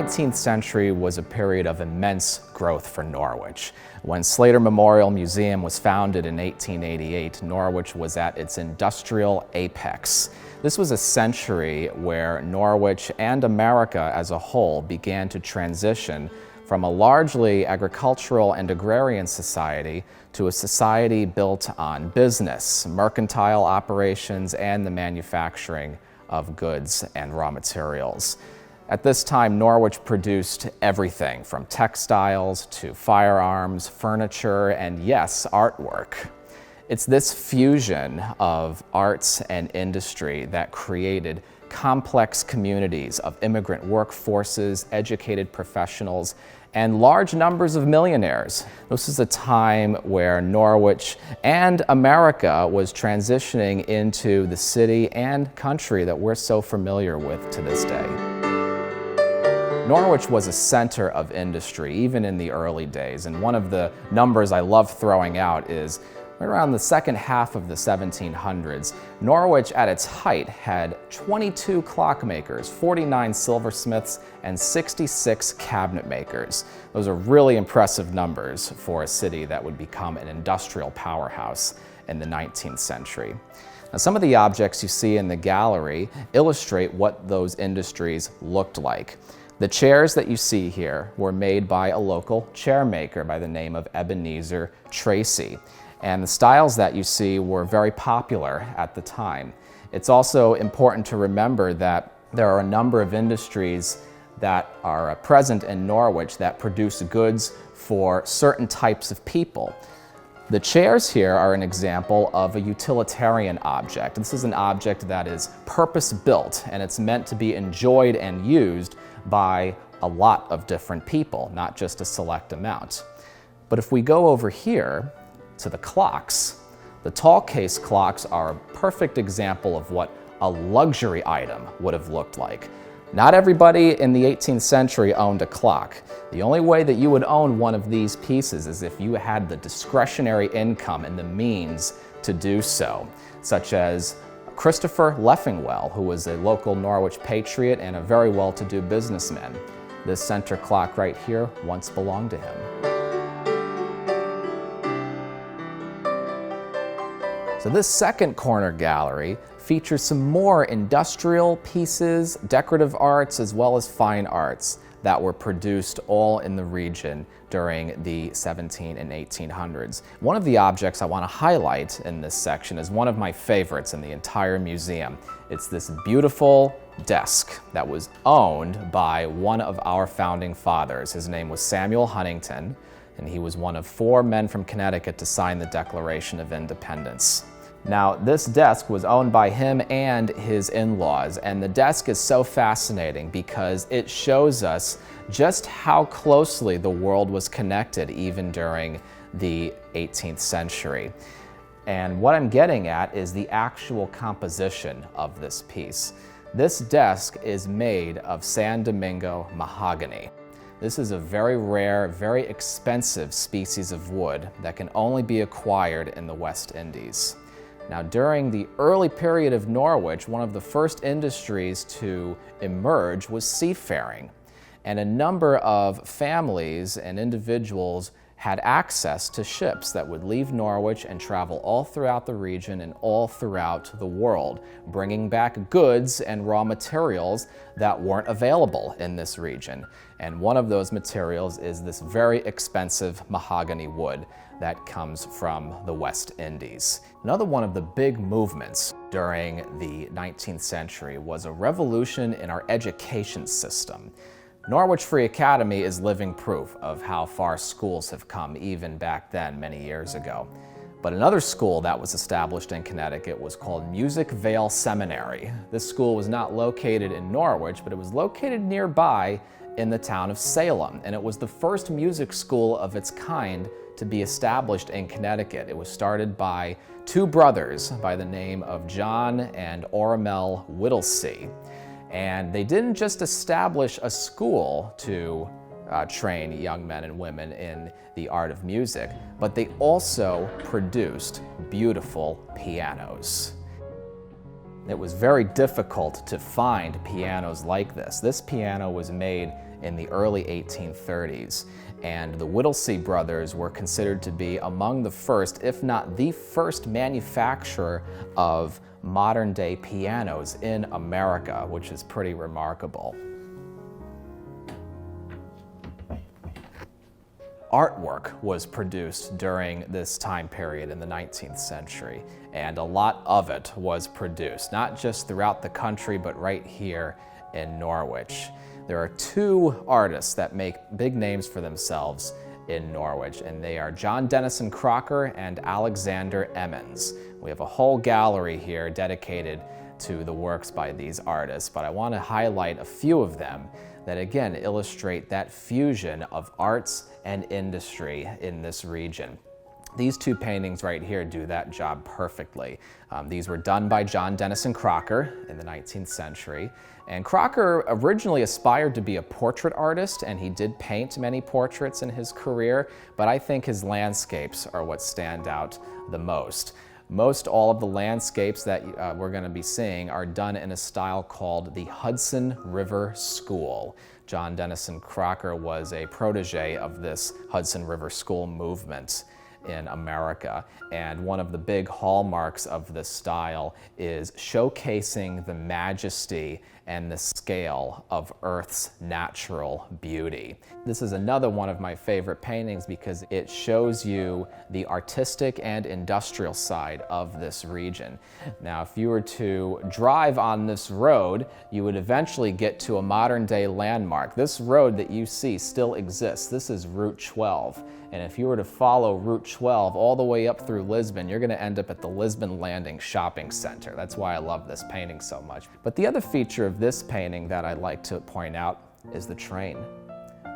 19th century was a period of immense growth for Norwich. When Slater Memorial Museum was founded in 1888, Norwich was at its industrial apex. This was a century where Norwich and America as a whole began to transition from a largely agricultural and agrarian society to a society built on business, mercantile operations, and the manufacturing of goods and raw materials. At this time, Norwich produced everything from textiles to firearms, furniture, and yes, artwork. It's this fusion of arts and industry that created complex communities of immigrant workforces, educated professionals, and large numbers of millionaires. This is a time where Norwich and America was transitioning into the city and country that we're so familiar with to this day. Norwich was a center of industry, even in the early days, and one of the numbers I love throwing out is around the second half of the 1700s, Norwich at its height had 22 clockmakers, 49 silversmiths, and 66 cabinet makers. Those are really impressive numbers for a city that would become an industrial powerhouse in the 19th century. Now, some of the objects you see in the gallery illustrate what those industries looked like. The chairs that you see here were made by a local chair maker by the name of Ebenezer Tracy. And the styles that you see were very popular at the time. It's also important to remember that there are a number of industries that are present in Norwich that produce goods for certain types of people. The chairs here are an example of a utilitarian object. This is an object that is purpose-built, and it's meant to be enjoyed and used by a lot of different people, not just a select amount. But if we go over here to the clocks, the tall case clocks are a perfect example of what a luxury item would have looked like. Not everybody in the 18th century owned a clock. The only way that you would own one of these pieces is if you had the discretionary income and the means to do so, such as Christopher Leffingwell, who was a local Norwich patriot and a very well-to-do businessman. This center clock right here once belonged to him. So this second corner gallery features some more industrial pieces, decorative arts, as well as fine arts that were produced all in the region during the 17 and 1800s. One of the objects I want to highlight in this section is one of my favorites in the entire museum. It's this beautiful desk that was owned by one of our founding fathers. His name was Samuel Huntington, and he was one of 4 men from Connecticut to sign the Declaration of Independence. Now, this desk was owned by him and his in-laws, and the desk is so fascinating because it shows us just how closely the world was connected even during the 18th century. And what I'm getting at is the actual composition of this piece. This desk is made of San Domingo mahogany. This is a very rare, very expensive species of wood that can only be acquired in the West Indies. Now, during the early period of Norwich, one of the first industries to emerge was seafaring. And a number of families and individuals had access to ships that would leave Norwich and travel all throughout the region and all throughout the world, bringing back goods and raw materials that weren't available in this region. And one of those materials is this very expensive mahogany wood that comes from the West Indies. Another one of the big movements during the 19th century was a revolution in our education system. Norwich Free Academy is living proof of how far schools have come even back then, many years ago. But another school that was established in Connecticut was called Music Vale Seminary. This school was not located in Norwich, but it was located nearby in the town of Salem, and it was the first music school of its kind to be established in Connecticut. It was started by 2 brothers by the name of John and Ormel Whittlesey. And they didn't just establish a school to train young men and women in the art of music, but they also produced beautiful pianos. It was very difficult to find pianos like this. This piano was made in the early 1830s. And the Whittlesey brothers were considered to be among the first, if not the first, manufacturer of modern-day pianos in America, which is pretty remarkable. Artwork was produced during this time period in the 19th century, and a lot of it was produced, not just throughout the country, but right here in Norwich. There are two artists that make big names for themselves in Norwich, and they are John Dennison Crocker and Alexander Emmons. We have a whole gallery here dedicated to the works by these artists, but I want to highlight a few of them that again illustrate that fusion of arts and industry in this region. These two paintings right here do that job perfectly. These were done by John Dennison Crocker in the 19th century. And Crocker originally aspired to be a portrait artist, and he did paint many portraits in his career, but I think his landscapes are what stand out the most. Most all of the landscapes that we're going to be seeing are done in a style called the Hudson River School. John Dennison Crocker was a protege of this Hudson River School movement in America, and one of the big hallmarks of this style is showcasing the majesty and the scale of Earth's natural beauty. This is another one of my favorite paintings because it shows you the artistic and industrial side of this region. Now, if you were to drive on this road, you would eventually get to a modern-day landmark. This road that you see still exists. This is Route 12. And if you were to follow Route 12 all the way up through Lisbon, you're going to end up at the Lisbon Landing Shopping Center. That's why I love this painting so much. But the other feature of this painting that I'd like to point out is the train.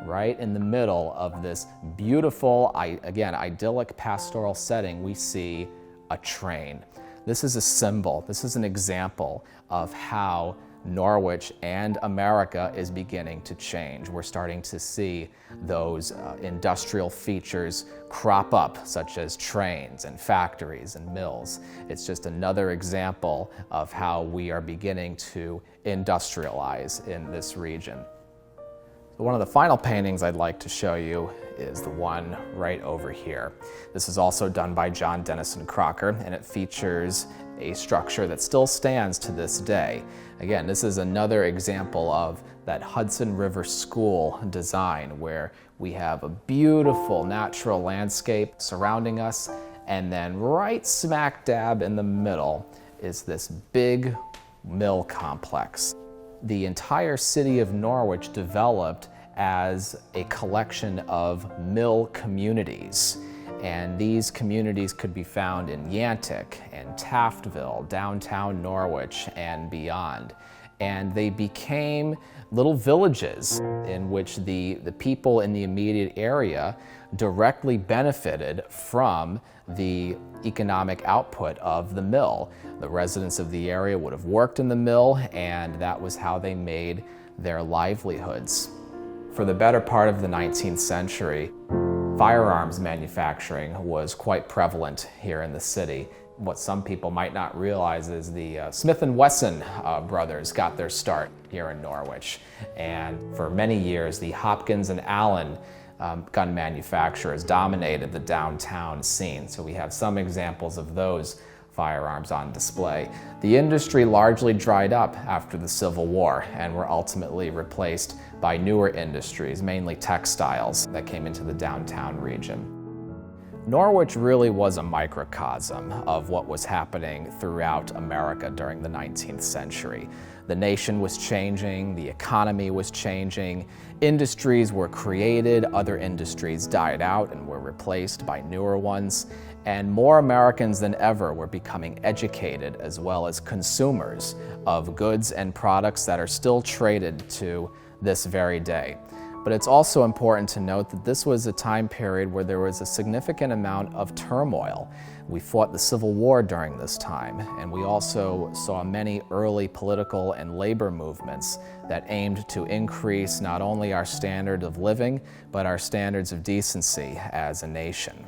Right in the middle of this beautiful, again, idyllic pastoral setting, we see a train. This is a symbol, this is an example of how Norwich and America is beginning to change. We're starting to see those industrial features crop up, such as trains and factories and mills. It's just another example of how we are beginning to industrialize in this region. One of the final paintings I'd like to show you is the one right over here. This is also done by John Dennison Crocker, and it features a structure that still stands to this day. Again, this is another example of that Hudson River School design where we have a beautiful natural landscape surrounding us, and then right smack dab in the middle is this big mill complex. The entire city of Norwich developed as a collection of mill communities. And these communities could be found in Yantic and Taftville, downtown Norwich, and beyond. And they became little villages in which the people in the immediate area directly benefited from the economic output of the mill. The residents of the area would have worked in the mill, and that was how they made their livelihoods. For the better part of the 19th century, firearms manufacturing was quite prevalent here in the city. What some people might not realize is the Smith & Wesson brothers got their start here in Norwich. And for many years, the Hopkins and Allen gun manufacturers dominated the downtown scene. So we have some examples of those firearms on display. The industry largely dried up after the Civil War and were ultimately replaced by newer industries, mainly textiles, that came into the downtown region. Norwich really was a microcosm of what was happening throughout America during the 19th century. The nation was changing, the economy was changing, industries were created, other industries died out and were replaced by newer ones, and more Americans than ever were becoming educated as well as consumers of goods and products that are still traded to this very day. But it's also important to note that this was a time period where there was a significant amount of turmoil. We fought the Civil War during this time, and we also saw many early political and labor movements that aimed to increase not only our standard of living, but our standards of decency as a nation.